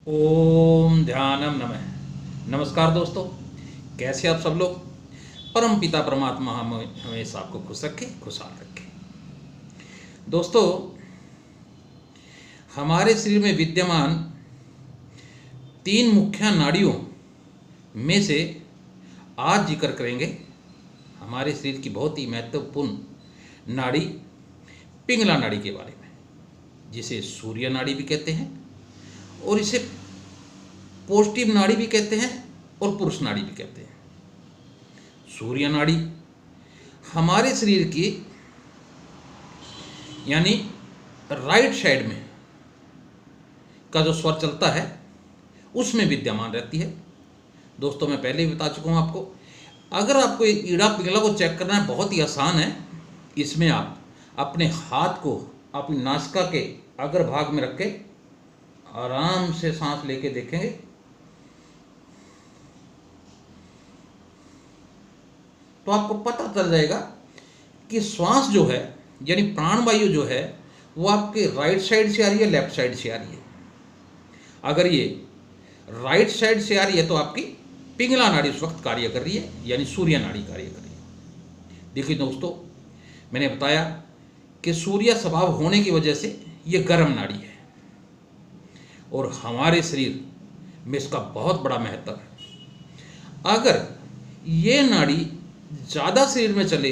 ओम ध्यानम नमः। नमस्कार दोस्तों, कैसे आप सब लोग। परम पिता परमात्मा हमेशा आपको खुश रखे, खुशहाल रखे। दोस्तों, हमारे शरीर में विद्यमान 3 मुख्य नाड़ियों में से आज जिक्र करेंगे हमारे शरीर की बहुत ही महत्वपूर्ण नाड़ी पिंगला नाड़ी के बारे में, जिसे सूर्य नाड़ी भी कहते हैं और इसे पौष्टिक नाड़ी भी कहते हैं और पुरुष नाड़ी भी कहते हैं। सूर्य नाड़ी हमारे शरीर की यानी राइट साइड में का जो स्वर चलता है उसमें विद्यमान रहती है। दोस्तों, मैं पहले ही बता चुका हूँ आपको। अगर आपको ईड़ा पिंगला को चेक करना है, बहुत ही आसान है। इसमें आप अपने हाथ को अपनी नासिका के अग्र भाग में रख के आराम से सांस लेके देखेंगे, तो आपको पता चल जाएगा कि श्वास जो है यानी प्राणवायु जो है वो आपके राइट साइड से आ रही है, लेफ्ट साइड से आ रही है। अगर ये राइट साइड से आ रही है तो आपकी पिंगला नाड़ी उस वक्त कार्य कर रही है, यानी सूर्य नाड़ी कार्य कर रही है। देखिए दोस्तों, मैंने बताया कि सूर्य स्वभाव होने की वजह से ये गर्म नाड़ी है और हमारे शरीर में इसका बहुत बड़ा महत्व है। अगर ये नाड़ी ज़्यादा शरीर में चले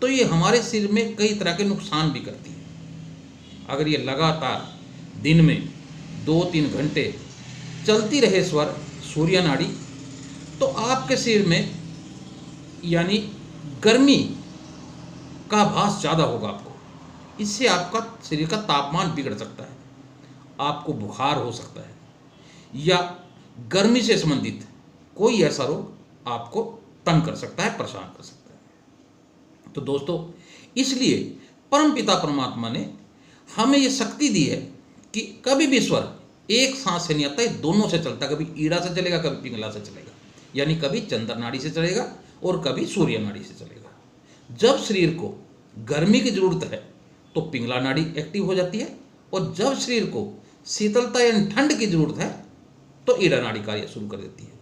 तो ये हमारे शरीर में कई तरह के नुकसान भी करती है। अगर ये लगातार दिन में 2-3 घंटे चलती रहे स्वर सूर्य नाड़ी, तो आपके शरीर में यानी गर्मी का आभास ज़्यादा होगा आपको। इससे आपका शरीर का तापमान बिगड़ सकता है, आपको बुखार हो सकता है या गर्मी से संबंधित कोई ऐसा रोग आपको तंग कर सकता है, परेशान कर सकता है। तो दोस्तों, इसलिए परमपिता परमात्मा ने हमें ये शक्ति दी है कि कभी भी स्वर एक सांस से नहीं आता, है दोनों से चलता है। कभी ईड़ा से चलेगा, कभी पिंगला से चलेगा, यानी कभी चंद्र नाड़ी से चलेगा और कभी सूर्य नाड़ी से चलेगा। जब शरीर को गर्मी की जरूरत है तो पिंगला नाड़ी एक्टिव हो जाती है और जब शरीर को शीतलता यानी ठंड की जरूरत है तो ईड़ा नाड़ी कार्य शुरू कर देती है।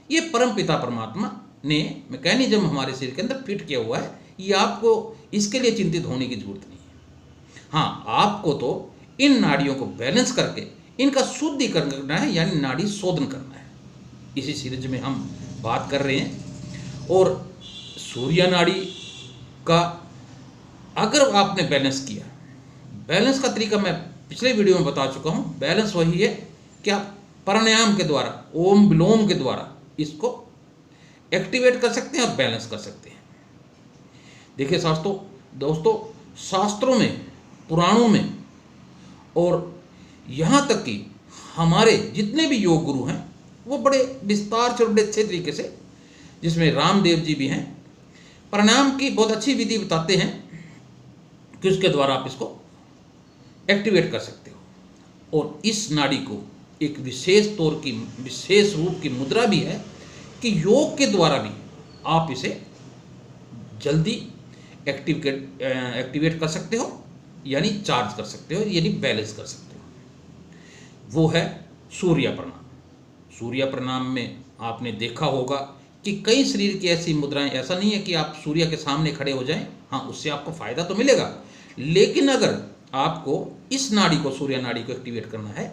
ये परम पिता परमात्मा ने मैकेनिज्म हमारे शरीर के अंदर फिट किया हुआ है। ये आपको इसके लिए चिंतित होने की जरूरत नहीं है। हाँ, आपको तो इन नाड़ियों को बैलेंस करके इनका शुद्धिकरण करना है, यानी नाड़ी शोधन करना है। इसी सीरीज में हम बात कर रहे हैं। और सूर्य नाड़ी का अगर आपने बैलेंस किया, बैलेंस का तरीका मैं पिछले वीडियो में बता चुका हूँ। बैलेंस वही है कि आप प्राणायाम के द्वारा, ओम विलोम के द्वारा इसको एक्टिवेट कर सकते हैं और बैलेंस कर सकते हैं। देखिए दोस्तों, शास्त्रों में, पुराणों में और यहाँ तक कि हमारे जितने भी योग गुरु हैं वो बड़े विस्तार से, बड़े अच्छे तरीके से, जिसमें रामदेव जी भी हैं, प्राणायाम की बहुत अच्छी विधि बताते हैं कि उसके द्वारा आप इसको एक्टिवेट कर सकते हो। और इस नाड़ी को एक विशेष रूप की मुद्रा भी है कि योग के द्वारा भी आप इसे जल्दी एक्टिवेट कर सकते हो, यानी चार्ज कर सकते हो, यानी बैलेंस कर सकते हो। वो है सूर्य प्रणाम। सूर्य प्रणाम में आपने देखा होगा कि कई शरीर की ऐसी मुद्राएं, ऐसा नहीं है कि आप सूर्य के सामने खड़े हो जाएं, हाँ उससे आपको फायदा तो मिलेगा, लेकिन अगर आपको इस नाड़ी को, सूर्य नाड़ी को एक्टिवेट करना है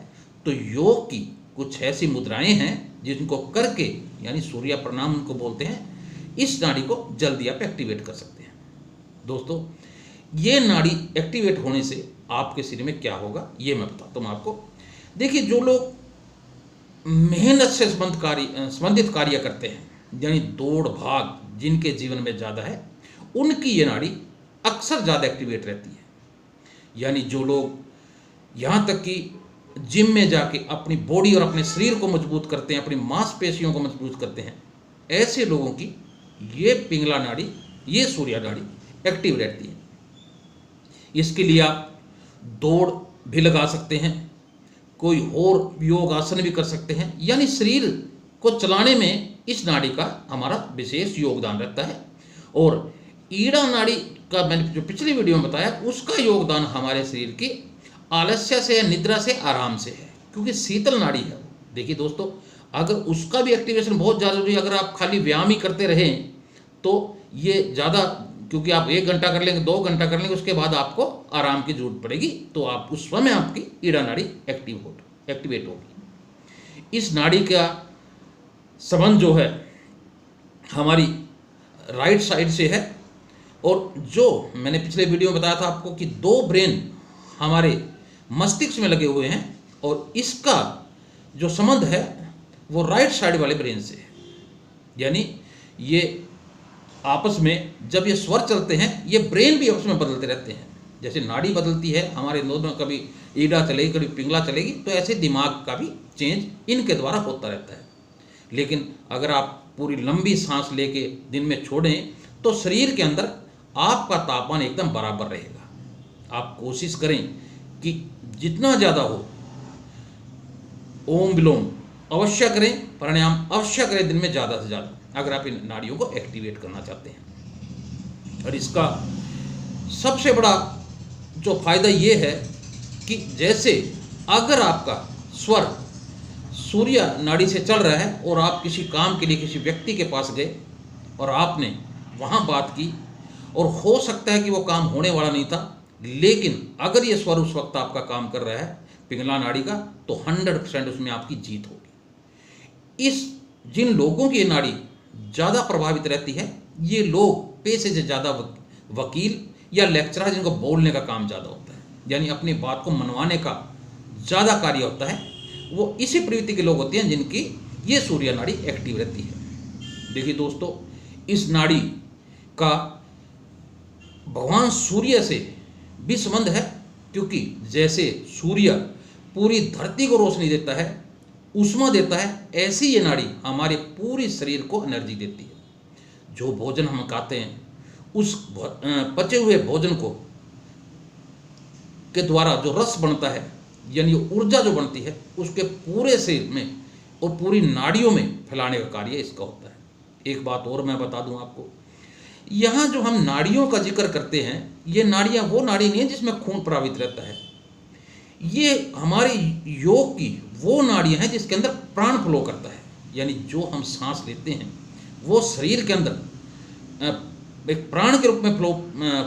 तो योग की कुछ ऐसी मुद्राएं हैं जिनको करके, यानी सूर्य प्रणाम उनको बोलते हैं, इस नाड़ी को जल्दी आप एक्टिवेट कर सकते हैं। दोस्तों, ये नाड़ी एक्टिवेट होने से आपके शरीर में क्या होगा ये मैं बताता हूँ आपको। देखिए, जो लोग मेहनत से संबंधित कार्य करते हैं, यानी दौड़ भाग जिनके जीवन में ज़्यादा है, उनकी ये नाड़ी अक्सर ज़्यादा एक्टिवेट रहती है। यानी जो लोग यहाँ तक कि जिम में जाके अपनी बॉडी और अपने शरीर को मजबूत करते हैं, अपनी मांसपेशियों को मजबूत करते हैं, ऐसे लोगों की ये पिंगला नाड़ी, ये सूर्य नाड़ी एक्टिव रहती है। इसके लिए आप दौड़ भी लगा सकते हैं, कोई और योग आसन भी कर सकते हैं, यानी शरीर को चलाने में इस नाड़ी का हमारा विशेष योगदान रहता है। और ईड़ा नाड़ी का मैंने जो पिछली वीडियो में बताया, उसका योगदान हमारे शरीर की आलस्य से, निद्रा से, आराम से है। क्योंकि शीतल नाड़ी है। देखिए दोस्तों, अगर उसका भी एक्टिवेशन बहुत ज़्यादा जरूरी है, अगर आप खाली व्यायाम ही करते रहें तो ये ज़्यादा, क्योंकि आप 1 घंटा कर लेंगे, 2 घंटा कर लेंगे, उसके बाद आपको आराम की जरूरत पड़ेगी, तो आप उस समय आपकी ईड़ा नाड़ी एक्टिवेट होगी। इस नाड़ी का संबंध जो है हमारी राइट साइड से है, और जो मैंने पिछले वीडियो में बताया था आपको कि 2 ब्रेन हमारे मस्तिष्क में लगे हुए हैं, और इसका जो संबंध है वो राइट साइड वाले ब्रेन से है। यानी ये आपस में जब ये स्वर चलते हैं, ये ब्रेन भी आपस में बदलते रहते हैं। जैसे नाड़ी बदलती है हमारे दोनों, कभी ईड़ा चलेगी, कभी पिंगला चलेगी, तो ऐसे दिमाग का भी चेंज इनके द्वारा होता रहता है। लेकिन अगर आप पूरी लंबी सांस लेके दिन में छोड़ें तो शरीर के अंदर आपका तापमान एकदम बराबर रहेगा। आप कोशिश करें कि जितना ज़्यादा हो ओम विलोम अवश्य करें, प्राणायाम अवश्य करें दिन में ज़्यादा से ज़्यादा, अगर आप इन नाड़ियों को एक्टिवेट करना चाहते हैं। और इसका सबसे बड़ा जो फायदा ये है कि जैसे अगर आपका स्वर सूर्य नाड़ी से चल रहा है और आप किसी काम के लिए किसी व्यक्ति के पास गए और आपने वहाँ बात की, और हो सकता है कि वो काम होने वाला नहीं था, लेकिन अगर ये स्वर उस वक्त आपका काम कर रहा है पिंगला नाड़ी का, तो 100% उसमें आपकी जीत होगी। जिन लोगों की ये नाड़ी ज़्यादा प्रभावित रहती है, ये लोग पेशे से ज़्यादा वकील या लेक्चरर, जिनको बोलने का काम ज़्यादा होता है, यानी अपनी बात को मनवाने का ज़्यादा कार्य होता है, वो इसी प्रवृत्ति के लोग होते हैं जिनकी ये सूर्य नाड़ी एक्टिव रहती है। देखिए दोस्तों, इस नाड़ी का भगवान सूर्य से भी संबंध है, क्योंकि जैसे सूर्य पूरी धरती को रोशनी देता है, ऊष्मा देता है, ऐसी ये नाड़ी हमारे पूरे शरीर को एनर्जी देती है। जो भोजन हम खाते हैं, उस पचे हुए भोजन को के द्वारा जो रस बनता है, यानी ऊर्जा जो बनती है, उसके पूरे शरीर में और पूरी नाड़ियों में फैलाने का कार्य इसका होता है। एक बात और मैं बता दूं आपको, यहाँ जो हम नाड़ियों का जिक्र करते हैं, ये नाड़ियाँ वो नाड़ी नहीं है जिसमें खून प्रवाहित रहता है। ये हमारे योग की वो नाड़ियाँ हैं जिसके अंदर प्राण फ्लो करता है, यानी जो हम सांस लेते हैं वो शरीर के अंदर एक प्राण के रूप में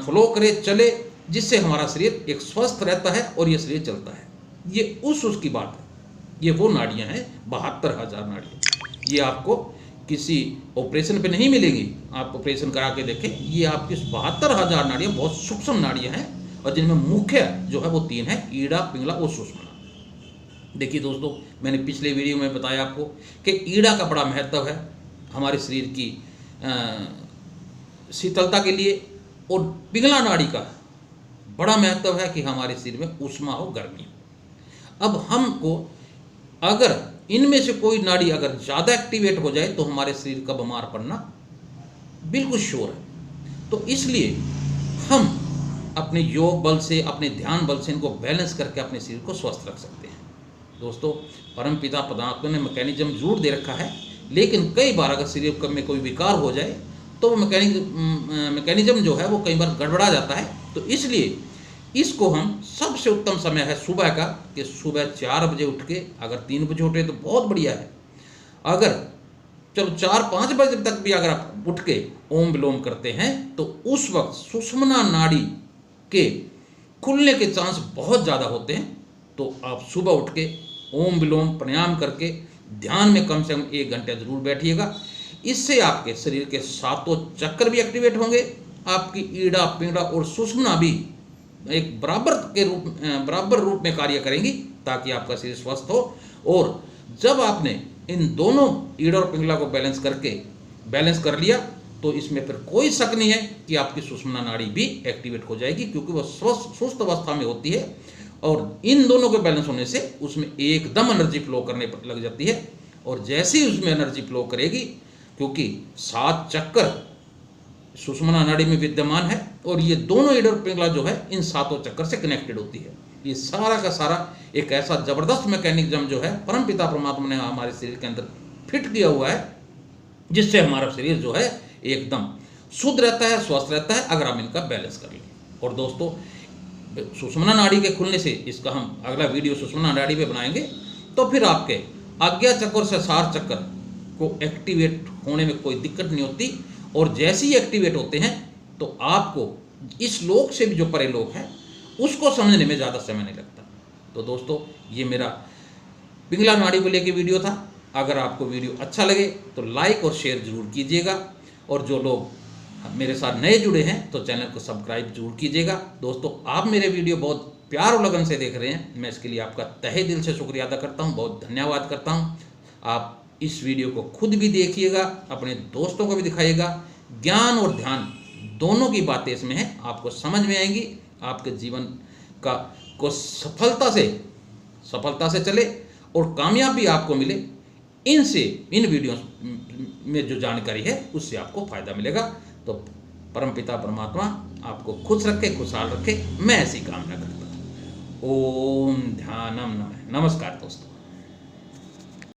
फ्लो करे, चले, जिससे हमारा शरीर एक स्वस्थ रहता है और ये शरीर चलता है। ये उसकी बात है। ये वो नाड़ियाँ हैं 72,000 नाड़ियाँ। ये आपको किसी ऑपरेशन पे नहीं मिलेगी, आप ऑपरेशन करा के देखें। ये आपकी 72,000 नाड़ियाँ बहुत सूक्ष्म नाड़ियाँ हैं, और जिनमें मुख्य जो है वो 3 है, ईड़ा, पिंगला और सुषुम्ना। देखिए दोस्तों, मैंने पिछले वीडियो में बताया आपको कि ईड़ा का बड़ा महत्व है हमारे शरीर की शीतलता के लिए, और पिंगला नाड़ी का बड़ा महत्व है कि हमारे शरीर में ऊष्मा हो, गर्मी हो। अब हमको अगर इनमें से कोई नाड़ी अगर ज़्यादा एक्टिवेट हो जाए तो हमारे शरीर का बीमार पड़ना बिल्कुल श्योर है। तो इसलिए हम अपने योग बल से, अपने ध्यान बल से इनको बैलेंस करके अपने शरीर को स्वस्थ रख सकते हैं। दोस्तों, परम पिता परमात्मा ने मैकेनिज्म जरूर दे रखा है, लेकिन कई बार अगर शरीर में कोई विकार हो जाए तो वो मैकेनिज्म जो है वो कई बार गड़बड़ा जाता है। तो इसलिए इसको हम, सबसे उत्तम समय है सुबह का, कि सुबह 4 बजे उठ के, अगर 3 बजे उठे तो बहुत बढ़िया है, अगर चलो 4-5 बजे तक भी अगर आप उठ के ओम विलोम करते हैं तो उस वक्त सुषुम्ना नाड़ी के खुलने के चांस बहुत ज़्यादा होते हैं। तो आप सुबह उठ के ओम विलोम प्राणायाम करके ध्यान में कम से कम 1 घंटा जरूर बैठिएगा। इससे आपके शरीर के 7 चक्र भी एक्टिवेट होंगे, आपकी ईड़ा, पिंगला और सुषुम्ना भी एक बराबर रूप में कार्य करेंगी, ताकि आपका शरीर स्वस्थ हो। और जब आपने इन दोनों ईड़ा और पिंगला को बैलेंस कर लिया, तो इसमें फिर कोई शक नहीं है कि आपकी सुषुम्ना नाड़ी भी एक्टिवेट हो जाएगी, क्योंकि वह सुस्त अवस्था में होती है, और इन दोनों के बैलेंस होने से उसमें एकदम एनर्जी फ्लो करने लग जाती है। और जैसे ही उसमें एनर्जी फ्लो करेगी, क्योंकि 7 चक्कर सुषुम्ना नाड़ी में विद्यमान है, और ये दोनों ईड़ा और पिंगला जो है इन 7 चक्कर से कनेक्टेड होती है। ये सारा का सारा एक ऐसा जबरदस्त मैकेनिज्म जो है परमपिता परमात्मा ने हमारे शरीर के अंदर फिट किया हुआ है, जिससे हमारा शरीर जो है एकदम शुद्ध रहता है, स्वस्थ रहता है, अगर हम इनका बैलेंस कर लें। और दोस्तों, सुषुम्ना नाड़ी के खुलने से, इसका हम अगला वीडियो सुषुम्ना नाड़ी पे बनाएंगे, तो फिर आपके आज्ञा चक्र से सार चक्र को एक्टिवेट होने में कोई दिक्कत नहीं होती, और जैसे ही एक्टिवेट होते हैं तो आपको इस लोक से भी जो परे लोक है उसको समझने में ज़्यादा समय नहीं लगता। तो दोस्तों, ये मेरा पिंगला नाड़ी को लेके वीडियो था। अगर आपको वीडियो अच्छा लगे तो लाइक और शेयर जरूर कीजिएगा, और जो लोग मेरे साथ नए जुड़े हैं तो चैनल को सब्सक्राइब जरूर कीजिएगा। दोस्तों, आप मेरे वीडियो बहुत प्यार और लगन से देख रहे हैं, मैं इसके लिए आपका तहे दिल से शुक्रिया अदा करता हूं, बहुत धन्यवाद करता हूं। आप इस वीडियो को खुद भी देखिएगा, अपने दोस्तों को भी दिखाइएगा। ज्ञान और ध्यान दोनों की बातें इसमें हैं, आपको समझ में आएंगी, आपके जीवन का को सफलता से चले और कामयाबी आपको मिले। इन वीडियो में जो जानकारी है उससे आपको फायदा मिलेगा। तो परमपिता परमात्मा आपको खुश रखे, खुशहाल रखे, मैं ऐसी कामना करता हूँ। ओम ध्यानम नमः। नमस्कार दोस्तों।